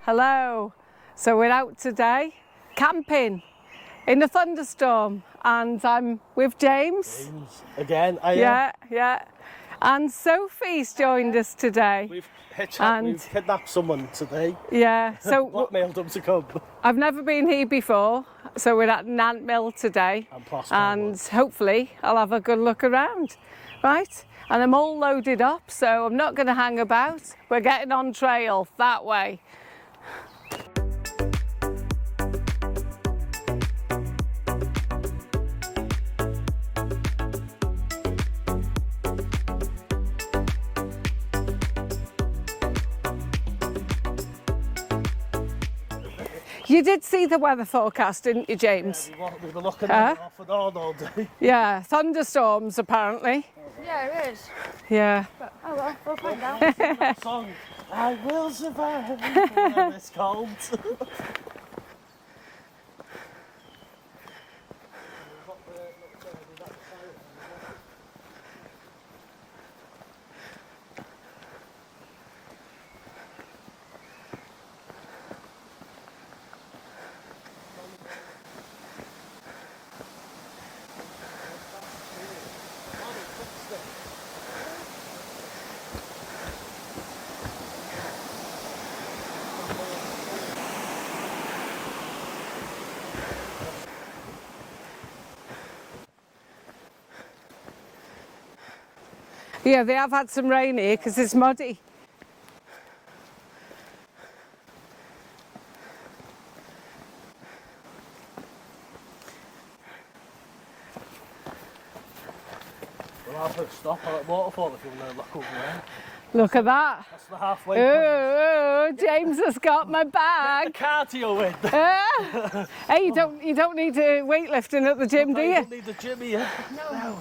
Hello. So we're out today camping in a thunderstorm and I'm with James. Again, Yeah. And Sophie's joined us today. We've kidnapped someone today. Yeah, so blackmailed them to come. I've never been here before, so we're at an ant mill today. And hopefully I'll have a good look around. Right? And I'm all loaded up, so I'm not going to hang about. We're getting on trail that way. You did see the weather forecast, didn't you, James? Yeah, we were looking off and on all day. Yeah, thunderstorms apparently. Yeah, it is. Yeah. But, oh well, we'll find out. That song, I will survive, whatever it's called. Yeah, they have had some rain here because it's muddy. We'll have a stop at the waterfall if you want to look over there. Look at that. That's the halfway point. Oh, James has got my The bag. cardio in. Hey, you don't need weightlifting at the gym, do You you? don't need the gym here. No.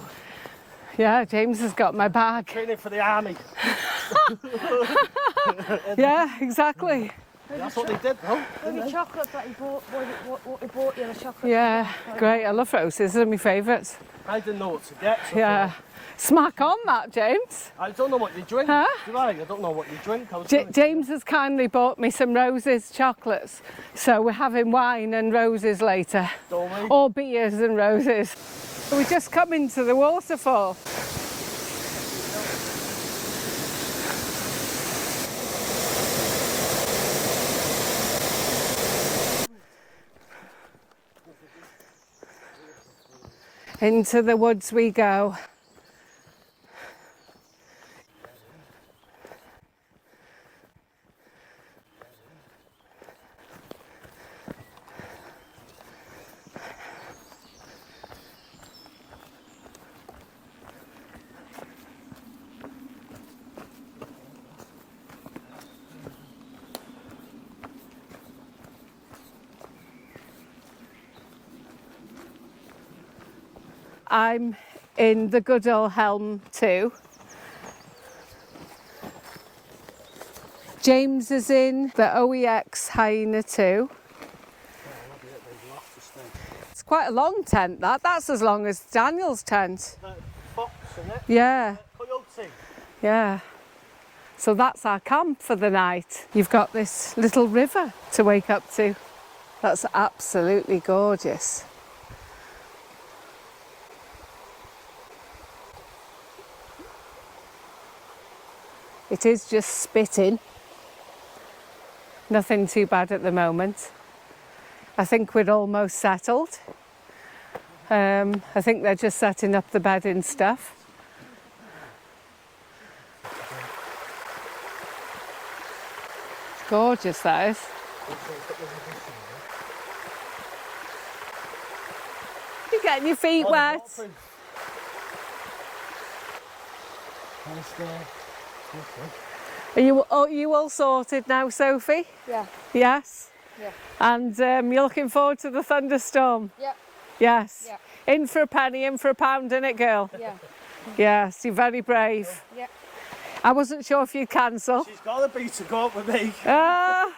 Yeah, James has got my bag. Training for the army. Yeah, exactly. That's what they did, though. The chocolate that he bought, what he bought you, the chocolate. Yeah, great. I love roses. They're my favourites. I didn't know what to get. So Yeah. Smack on that, James. I don't know what you drink. Huh? Do I? I don't know what you drink. James has kindly bought me some roses chocolates. So we're having wine and roses later. Don't we? Or beers and roses. We just come into the waterfall. Into the woods we go. I'm in the good old Helm 2. James is in the OEX Hyena 2. It's quite a long tent, that. That's as long as Daniel's tent. Fox, isn't it? Yeah, Coyote. yeah. So that's our camp for the night. You've got this little river to wake up to. That's absolutely gorgeous. It is just spitting. Nothing too bad at the moment. I think we're almost settled. I think they're just setting up the bedding stuff. It's gorgeous, that is. You're getting your feet wet. Are you all sorted now, Sophie? Yeah. Yes? Yeah. And you're looking forward to the thunderstorm? Yeah. Yes? Yeah. In for a penny, in for a pound, innit, girl? Yeah. Yes, you're very brave. Yeah. I wasn't sure if you'd cancel. She's got to be to go up with me. Ah!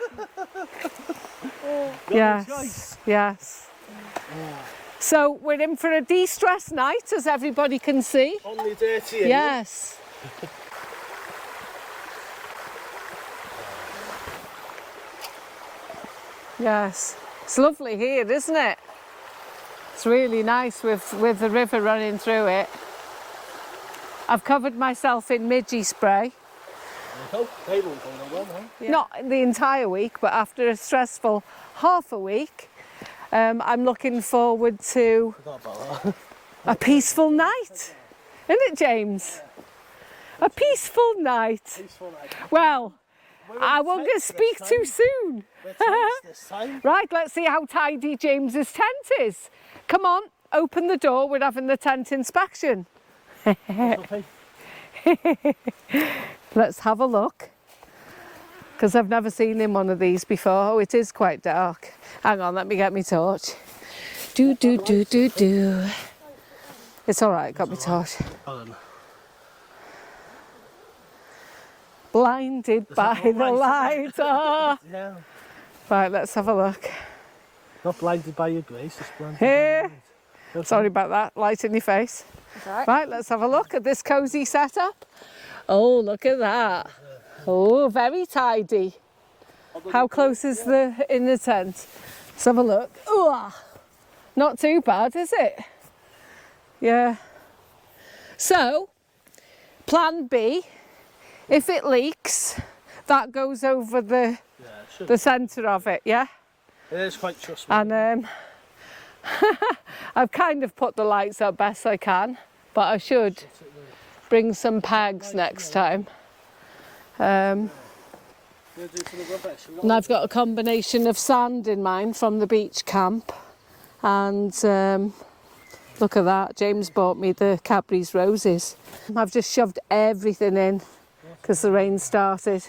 Yes, yes. So we're in for a de-stress night, as everybody can see. Only dirty. Yes. Yes. It's lovely here, isn't it? It's really nice with the river running through it. I've covered myself in midgie spray. They won't go nowhere, huh? Yeah. Not the entire week, but after a stressful half a week, I'm looking forward to Forgot about that. a peaceful night. Isn't it, James? A peaceful night. Peaceful night. Well, I won't get speak too soon. We're tense this time. Right, let's see how tidy James's tent is. Come on, open the door. We're having the tent inspection. Okay. Let's have a look. Because I've never seen in one of these before. Oh, it is quite dark. Hang on, let me get my torch. Do. It's all right, got my torch. Blinded by the light. Oh. Yeah. Right, let's have a look. Not blinded by your grace, it's blinded Here. by your light. Sorry about that, light in your face. That's all right. Right, let's have a look at this cosy setup. Oh, look at that. Oh, very tidy. How close is the in the tent? Let's have a look. Ooh, not too bad, is it? Yeah. So, plan B, if it leaks, that goes over the centre of it, yeah? It is quite trustworthy. And I've kind of put the lights up best I can, but I should bring some pegs next time. And I've got a combination of sand in mine from the beach camp, and look at that, James bought me the Cadbury's roses. I've just shoved everything in because the rain started.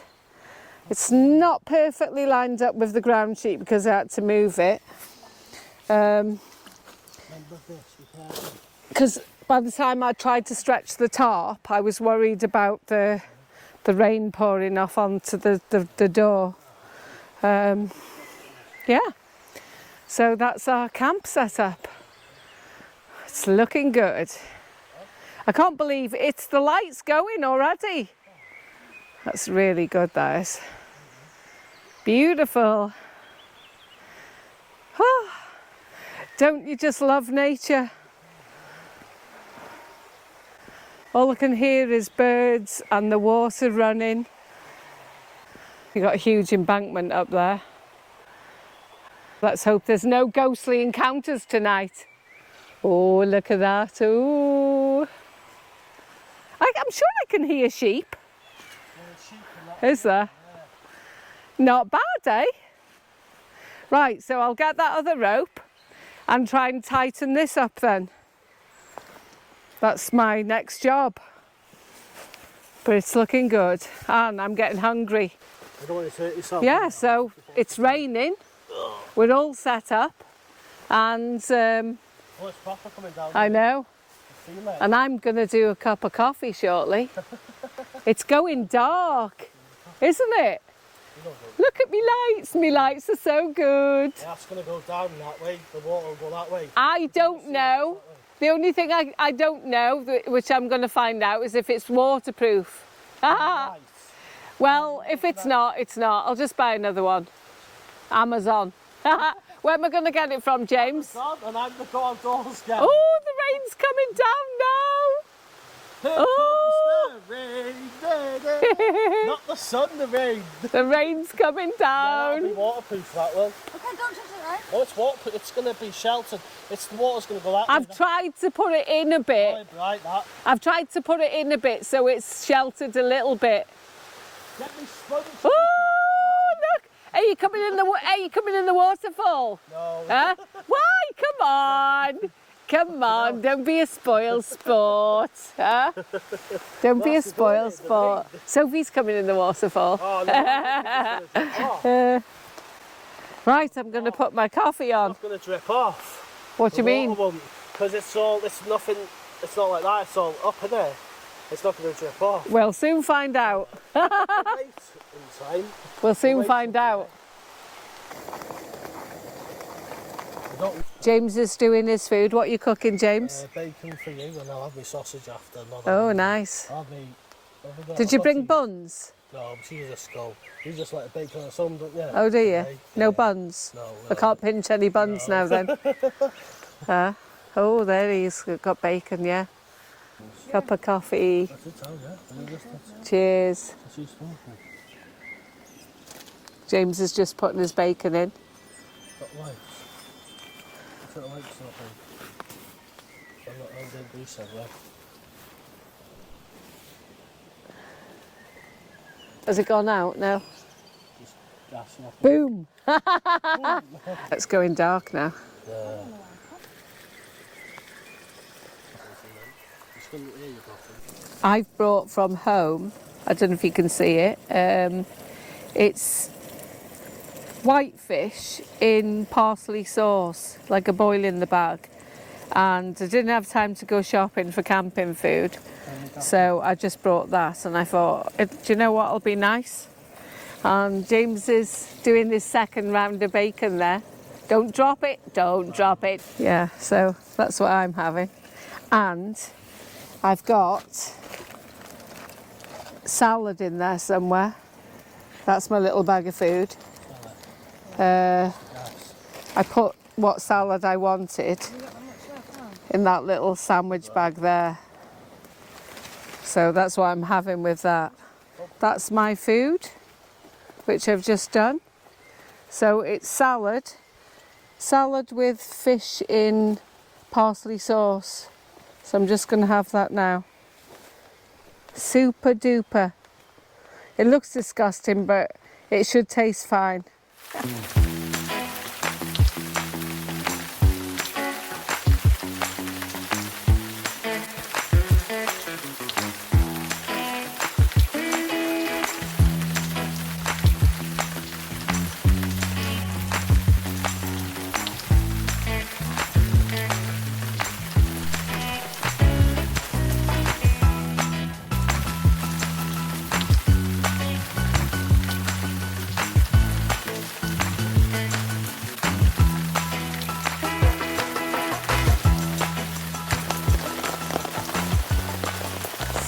It's not perfectly lined up with the ground sheet because I had to move it. Because by the time I tried to stretch the tarp, I was worried about the rain pouring off onto the door. Yeah, so that's our camp setup. It's looking good. I can't believe it's the lights going already. That's really good, that is. Beautiful. Oh, don't you just love nature? All I can hear is birds and the water running. You've got a huge embankment up there. Let's hope there's no ghostly encounters tonight. Oh, look at that. Ooh. I'm sure I can hear sheep. Is there? Not bad, eh? Right, so I'll get that other rope and try and tighten this up then. That's my next job. But it's looking good and I'm getting hungry. You don't want to hurt yourself. Yeah, so it's raining. We're all set up and Oh, it's proper coming down. I know. I feel it. And I'm going to do a cup of coffee shortly. It's going dark, isn't it? Look at me lights. Me lights are so good. Yeah, it's going to go down that way. The water will go that way. I don't know. The only thing I don't know, which I'm going to find out, is if it's waterproof. Right. Well, if it's not, it's not. I'll just buy another one. Amazon. Where am I going to get it from, James? And I'm the outdoors guy. Oh, the rain's coming down now. Here Oh. comes the rain. Not the sun, the rain. The rain's coming That'll be down. waterproof, that will. Okay, don't touch it, right? Oh, it's waterproof. It's going to be sheltered. The water's going to go that way. I've tried to put it in a bit. Right, that. I've tried to put it in a bit so it's sheltered a little bit. Get me sponge. Oh, look! Are you coming in the waterfall? No. Huh? Why? Come on. Come on, don't be a spoil sport. Huh? Don't be a spoil sport. Sophie's coming in the waterfall. Oh, no. Right, I'm going to put my coffee on. It's going to drip off. What do you mean? Because it's nothing, it's not like that, it's all up in there. It's not going to drip off. We'll soon find out. Wait in time. We'll soon find out. James is doing his food. What are you cooking, James? Bacon for you, and I'll have my sausage after. Oh, nice. I'll have Did you bring buns? No, but she's a skull. You just like a bacon or something, don't you? Oh, do you? Hey, No yeah. buns? No, I can't pinch any buns now then. Oh, there he's got bacon, yeah. Cup of coffee. That's it, yeah. Cheers. She's smoking. James is just putting his bacon in. Got lights. I've got lights something. I'm not on the blue side left. Has it gone out now? Just gassing up. Boom! It's going dark now. I've brought from home, I don't know if you can see it, it's whitefish in parsley sauce, like a boil in the bag. And I didn't have time to go shopping for camping food, so I just brought that and I thought, do you know what will be nice? And James is doing his second round of bacon there. Don't drop it, don't drop it. Yeah, so that's what I'm having. And I've got salad in there somewhere. That's my little bag of food. I put what salad I wanted in that little sandwich bag there. So that's what I'm having with that. That's my food, which I've just done. So it's salad with fish in parsley sauce. So I'm just going to have that now. Super duper. It looks disgusting, but it should taste fine.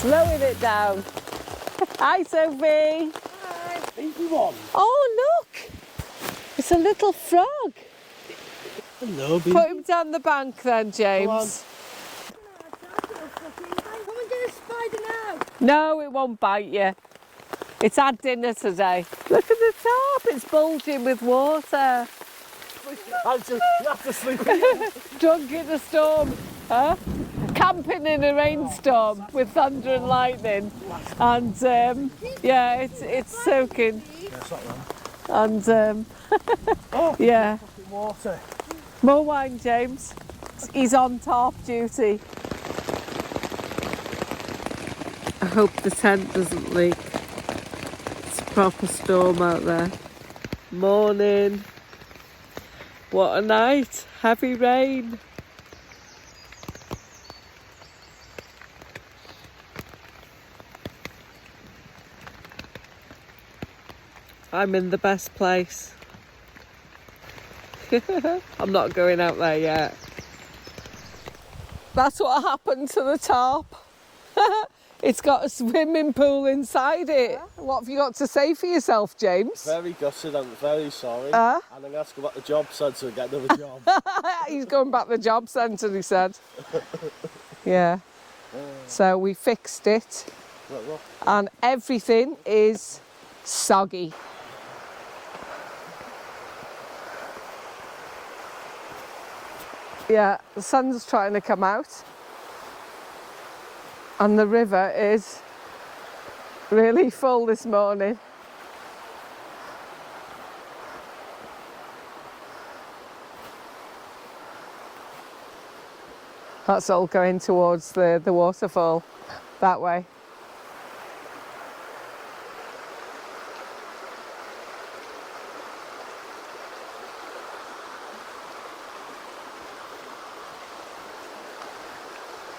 Slowing it down. Hi, Sophie. Hi. Baby one. Oh, look. It's a little frog. Hello, baby. Put him down the bank then, James. Come and get a spider now. No, it won't bite you. It's had dinner today. Look at the top. It's bulging with water. You have to sleep again. Drunk in a storm. Huh? Camping in a rainstorm with thunder and lightning. And yeah, it's soaking. Yeah, it's not wrong. And yeah. Water. More wine, James. He's on top duty. I hope the tent doesn't leak. It's a proper storm out there. Morning. What a night. Heavy rain. I'm in the best place. I'm not going out there yet. That's what happened to the tarp. It's got a swimming pool inside it. What have you got to say for yourself, James? Very gutted, I'm very sorry. And I'm going to have to go back to the job centre and get another job. He's going back to the job centre, he said. Yeah. So we fixed it. And everything is soggy. Yeah, the sun's trying to come out. And the river is really full this morning. That's all going towards the waterfall, that way.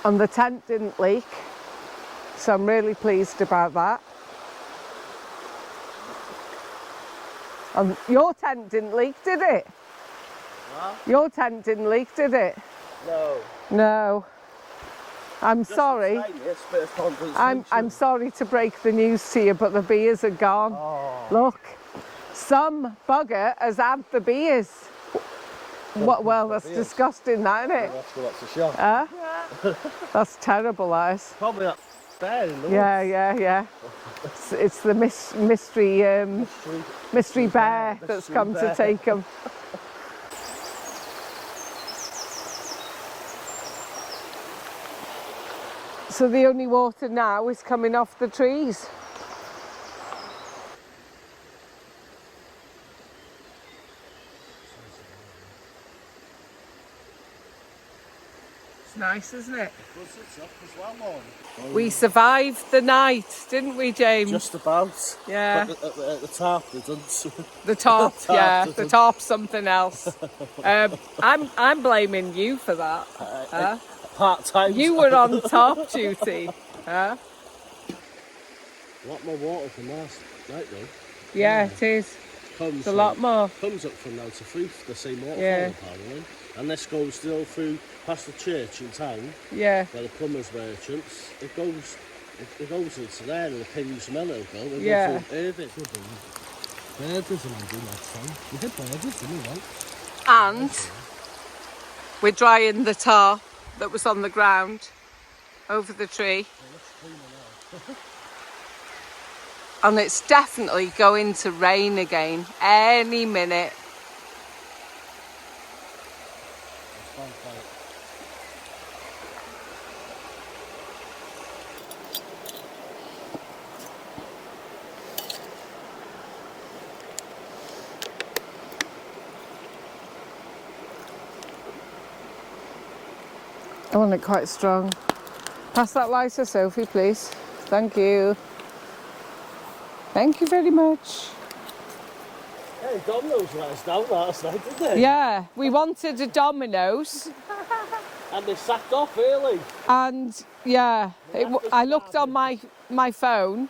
And the tent didn't leak, so I'm really pleased about that. And your tent didn't leak, did it? What? Your tent didn't leak, did it? No. No. I'm sorry. I'm sorry to break the news to you, but the beers are gone. Oh. Look, some bugger has had the beers. What? Well, that's disgusting, that, isn't it? That's a shot. Huh? That's terrible, that is. Probably that bear in the woods. Yeah. It's the mystery bear that's come to take him. So the only water now is coming off the trees. It's nice, isn't it? We survived the night, didn't we, James? Just about. Yeah. But at the top, they didn't. The top, yeah. The top's something else. I'm blaming you for that. Huh? Part-time. You were on top duty. Huh? A lot more water from last night, though. Yeah, it is. It's a lot more. Comes up from now to through the same waterfall, apparently. And this goes still through past the church in town. Yeah. Where the plumbers merchants. It goes into there, and the Pin's Mill will go. And yeah. Go through Burgess and I do last time. We did Burgess, didn't we, right? And we're drying the tar that was on the ground over the tree. And it's definitely going to rain again any minute. I want it quite strong. Pass that lighter, Sophie, please. Thank you. Thank you very much. Hey, Domino's let us down last night, didn't they? Yeah, we wanted a Domino's. And they sacked off early. And yeah, I looked on my phone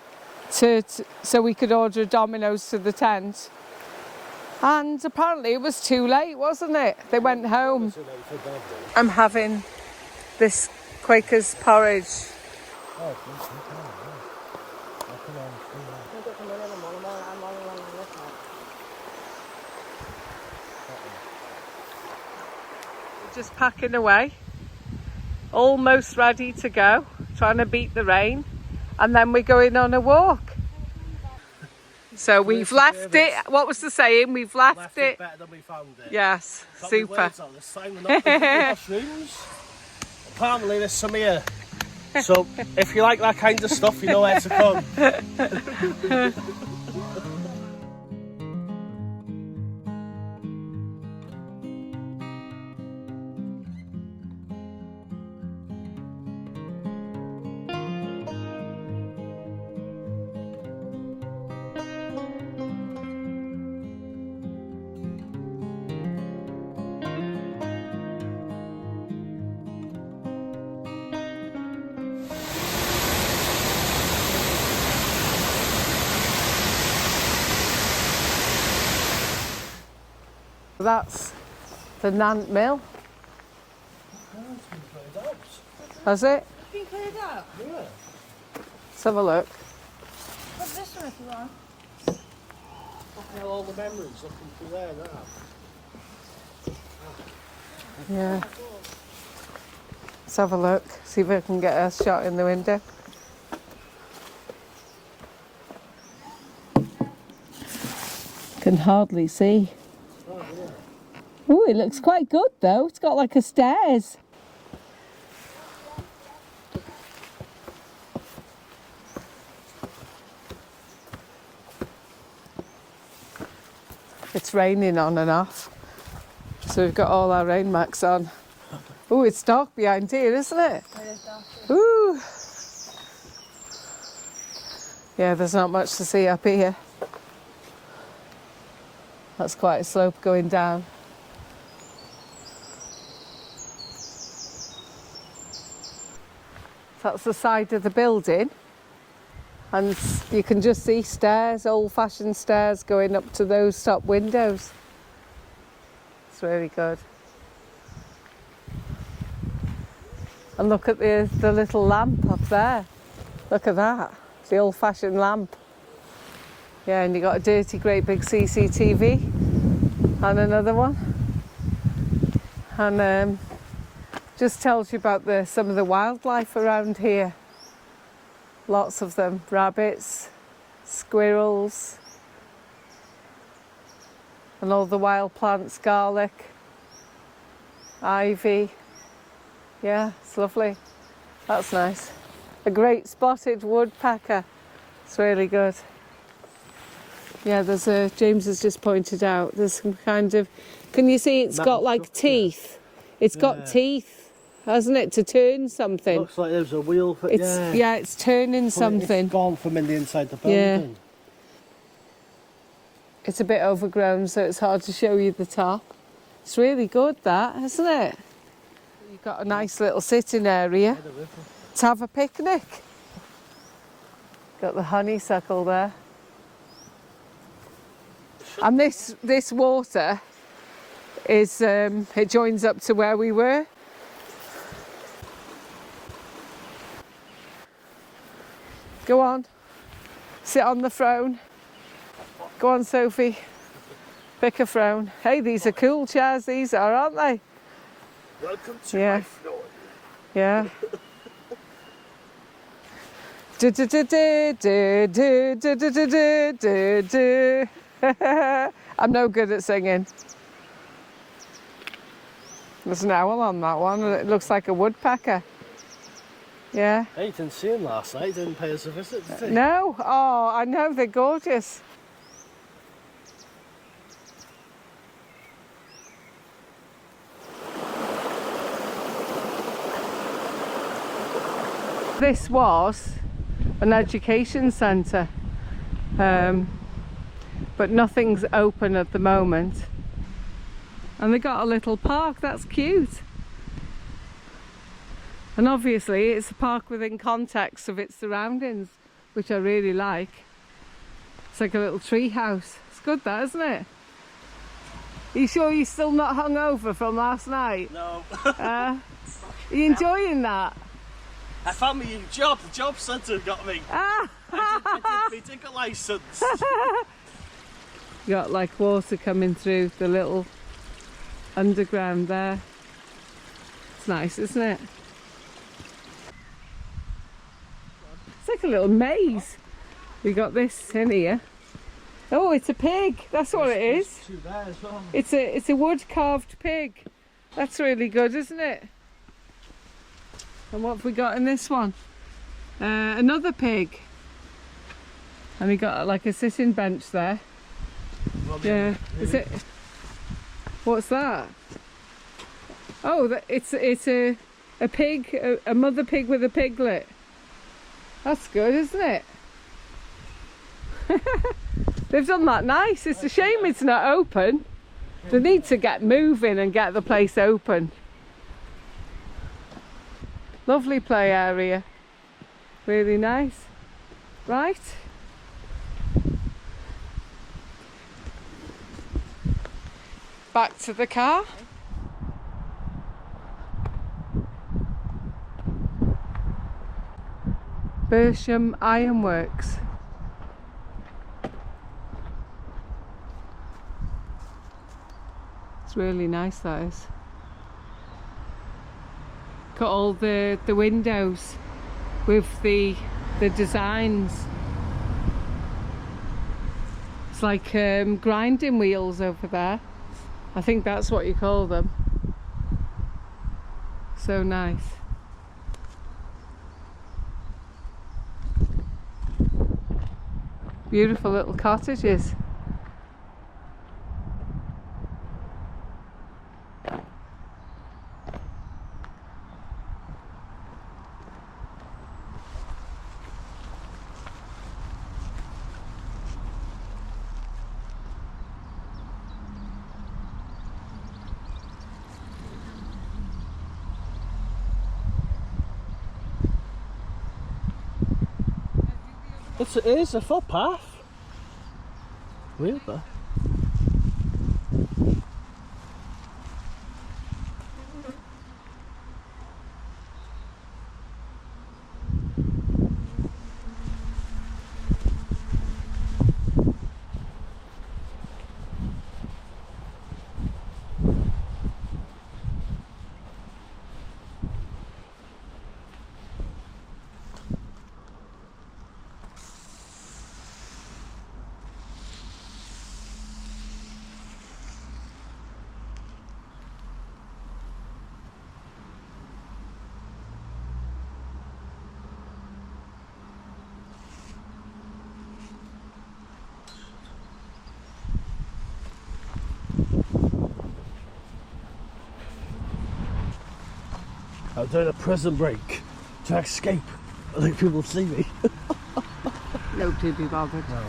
so we could order a Domino's to the tent. And apparently it was too late, wasn't it? They went home. I'm having this Quaker's porridge. Just packing away, almost ready to go, trying to beat the rain, and then we're going on a walk. So we've left it. What was the saying? We've left it better than we found it. Yes, super. Apparently there's some here. So if you like that kind of stuff, you know where to come. That's the Nant Mill. Has it? It's been cleared out. Yeah. Let's have a look. What's this one if you want? Look at all the memories looking through there now. Yeah. Let's have a look, see if I can get a shot in the window. Can hardly see. Oh, it looks quite good though. It's got like a stairs. It's raining on and off. So we've got all our rain macs on. Oh, it's dark behind here, isn't it? It is dark. Ooh. Yeah, there's not much to see up here. That's quite a slope going down. That's the side of the building, and you can just see stairs, old-fashioned stairs going up to those top windows. It's really good. And look at the little lamp up there. Look at that. It's the old-fashioned lamp. Yeah, and you got a dirty, great big CCTV and another one. And just tells you about some of the wildlife around here. Lots of them. Rabbits, squirrels, and all the wild plants, garlic, ivy. Yeah, it's lovely. That's nice. A great spotted woodpecker. It's really good. Yeah, James has just pointed out, there's some kind of, can you see it's got like teeth? It's got teeth, hasn't it, to turn something? Looks like there's a wheel for Yeah, it's turning something. It's gone from in the inside the building. Yeah. It's a bit overgrown, so it's hard to show you the top. It's really good, that, isn't it? You've got a nice little sitting area to have a picnic. Got the honeysuckle there. And this water is, it joins up to where we were. Go on, sit on the throne. Go on, Sophie, pick a throne. Hey, these are cool chairs, these are, aren't they? Welcome to my throne. Yeah. I'm no good at singing. There's an owl on that one. It looks like a woodpecker. Yeah. Hey, you didn't see him last night. Didn't pay us a visit, did he? No. Oh, I know. They're gorgeous. This was an education centre. But nothing's open at the moment. And they got a little park, that's cute. And obviously it's a park within context of its surroundings, which I really like. It's like a little tree house. It's good, that, isn't it? Are you sure you're still not hungover from last night? No. Are you enjoying that? I found me a job. The job centre got me. Ah! I did my ticket licence. You got like water coming through the little underground there. It's nice, isn't it? It's like a little maze. We got this in here. Oh, it's a pig. That's what it is. Two there as well. It's a wood carved pig. That's really good, isn't it? And what have we got in this one? Another pig. And we got like a sitting bench there. Yeah, is it? What's that? Oh, it's a pig, a mother pig with a piglet. That's good, isn't it? They've done that nice. It's a shame it's not open. They need to get moving and get the place open. Lovely play area. Really nice. Right. Back to the car. Bersham Ironworks. It's really nice, that is. Got all the windows with the designs. It's like grinding wheels over there. I think that's what you call them. So nice. Beautiful little cottages. It is a footpath. Weird though. I'm doing a prison break to escape. I think people see me. Nobody be bothered. No.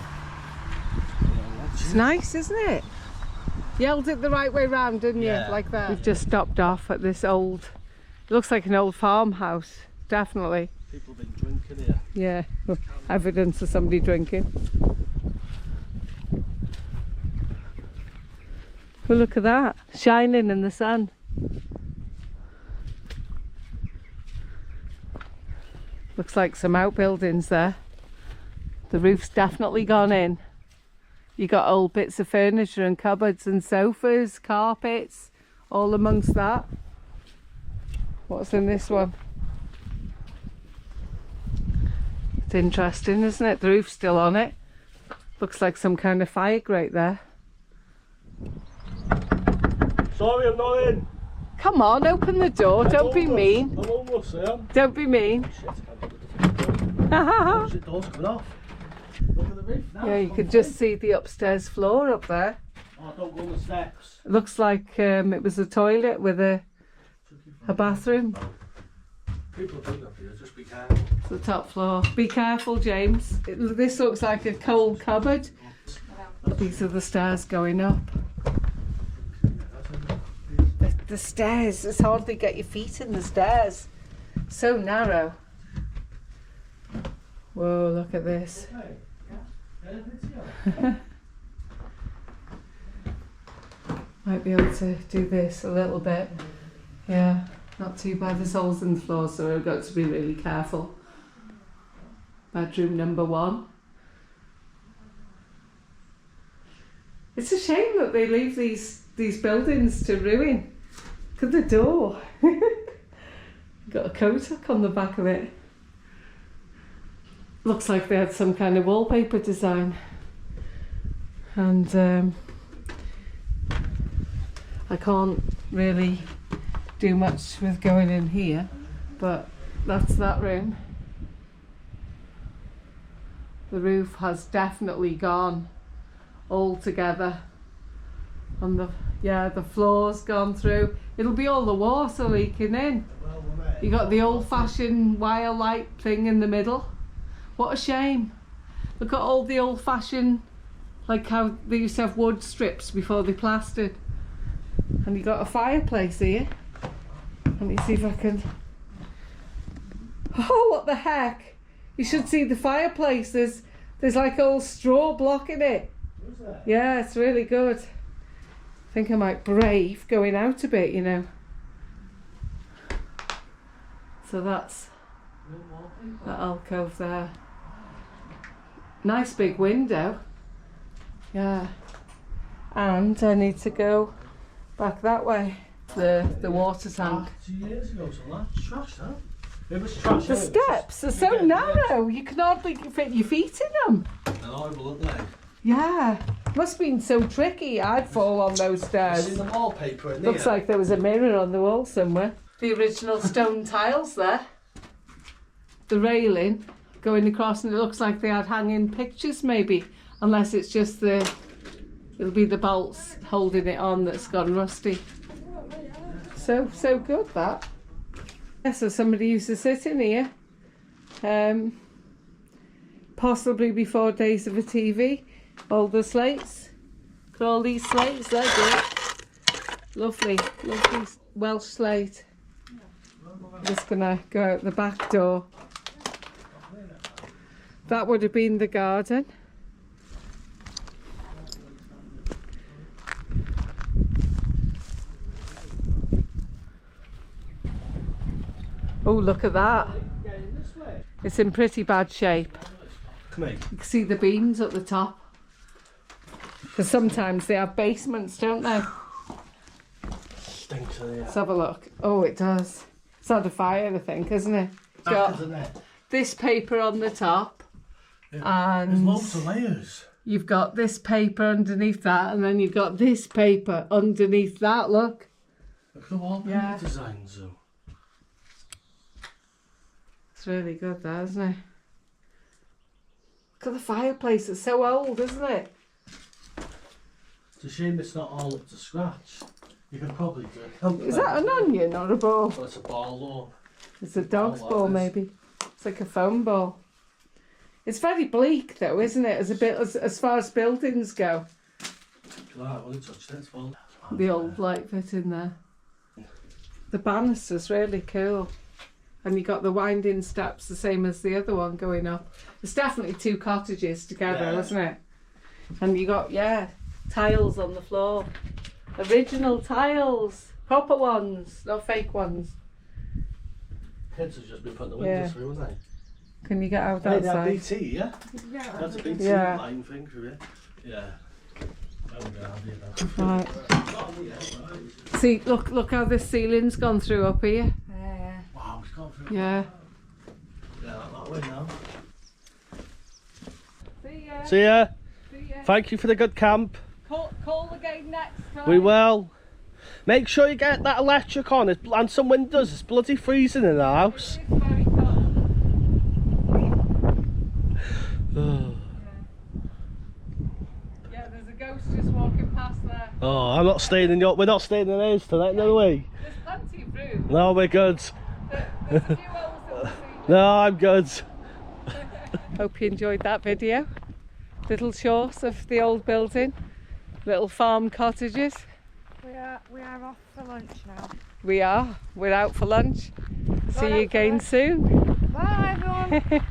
It's nice, isn't it? You held it the right way round, didn't you? Yeah. Like that. We've just stopped off at this old, it looks like an old farmhouse, definitely. People have been drinking here. Yeah, evidence of somebody drinking. Well, look at that, shining in the sun. Looks like some outbuildings there. The roof's definitely gone in. You got old bits of furniture and cupboards and sofas, carpets, all amongst that. What's in this one? It's interesting, isn't it? The roof's still on it. Looks like some kind of fire grate there. Sorry, I'm not in. Come on, open the door. Don't be mean. I'm almost there. Don't be mean. Shit, I can't get the door. Shit, door's coming off. Look at the roof now. Yeah, you could just see the upstairs floor up there. Oh, don't go on the steps. It looks like it was a toilet with a bathroom. People are doing up here, just be careful. It's the top floor. Be careful, James. This looks like a coal cupboard. These are the stairs going up. The stairs, it's hard to get your feet in the stairs. So narrow. Whoa, look at this. Might be able to do this a little bit. Yeah, not too bad. There's holes in the floor, so I've got to be really careful. Bedroom number 1. It's a shame that they leave these buildings to ruin. Look at the door. Got a coat hook on the back of it. Looks like they had some kind of wallpaper design. And I can't really do much with going in here, but that's that room. The roof has definitely gone altogether. On the floor's gone through. It'll be all the water leaking in. You got the old-fashioned wire light thing in the middle. What a shame. Look at all the old-fashioned, like how they used to have wood strips before they plastered. And you got a fireplace here. Let me see if I can. Oh, what the heck! You should see the fireplace. There's like old straw blocking it. Yeah, it's really good. I think I might brave going out a bit, you know. So that's that alcove there. Nice big window. Yeah. And I need to go back that way. The water tank. 2 years ago, so that's trash, huh? It was trash. The steps are so narrow, you can hardly fit your feet in them. They're horrible, aren't they? Yeah. Must have been so tricky. I'd fall on those You stairs. see the wallpaper in there? Looks like there was a mirror on the wall somewhere. The original stone tiles there. The railing going across, and it looks like they had hanging pictures maybe. Unless it's just it'll be the bolts holding it on that's gone rusty. So good that. Yeah, so somebody used to sit in here. Possibly before days of a TV. All the slates. Look at all these slates, they're good. Lovely Welsh slate. I'm just gonna go out the back door. That would have been the garden. Oh, look at that. It's in pretty bad shape. Come here. You can see the beams at the top. Because sometimes they have basements, don't they? Stinks in here. Let's have a look. Oh, it does. It's had a fire, I think, isn't it? It's got Isn't it? this paper on the top. Yeah. There's And loads of layers. you've got this paper underneath that, and then you've got this paper underneath that, look. Look at the wallpaper Yeah. designs, though. It's really good, that, isn't it? Look at the fireplace, it's so old, isn't it? It's a shame it's not all up to scratch. You could probably do it. Is that an onion or a ball? Well, it's a ball though. It's a dog's Ball, ball, that is. maybe. It's like a foam ball. It's very bleak, though, isn't it? As far as buildings go. I've only touched it. It's full. The old light bit in there. The banister's really cool. And you got the winding steps, the same as the other one going up. It's definitely 2 cottages together, Yeah. isn't it? And you got, tiles on the floor. Original tiles. Proper ones, not fake ones. Kids have just been putting the windows Yeah. through, haven't they? Can you get out Hey, that outside? BT, yeah? Yeah. That's a BT Yeah. line thing for it. Yeah. Oh, Right. See, look how this ceiling's gone through up here. Wow, it's gone through. Yeah. Yeah, that way now. See ya. See ya. See ya. Thank you for the good camp. Call again next time. We will. Make sure you get that electric on it and some windows. It's bloody freezing in the house. It's very cold. Yeah, there's a ghost just walking past there. Oh, I'm not staying in your. We're not staying in ours tonight, no way. There's plenty of room. No, we're good. There's a few hours that we'll see. No, I'm good. Hope you enjoyed that video. Little short of the old building. Little farm cottages. We are off for lunch now. We are. We're out for lunch. See you out for again lunch. soon. Bye everyone.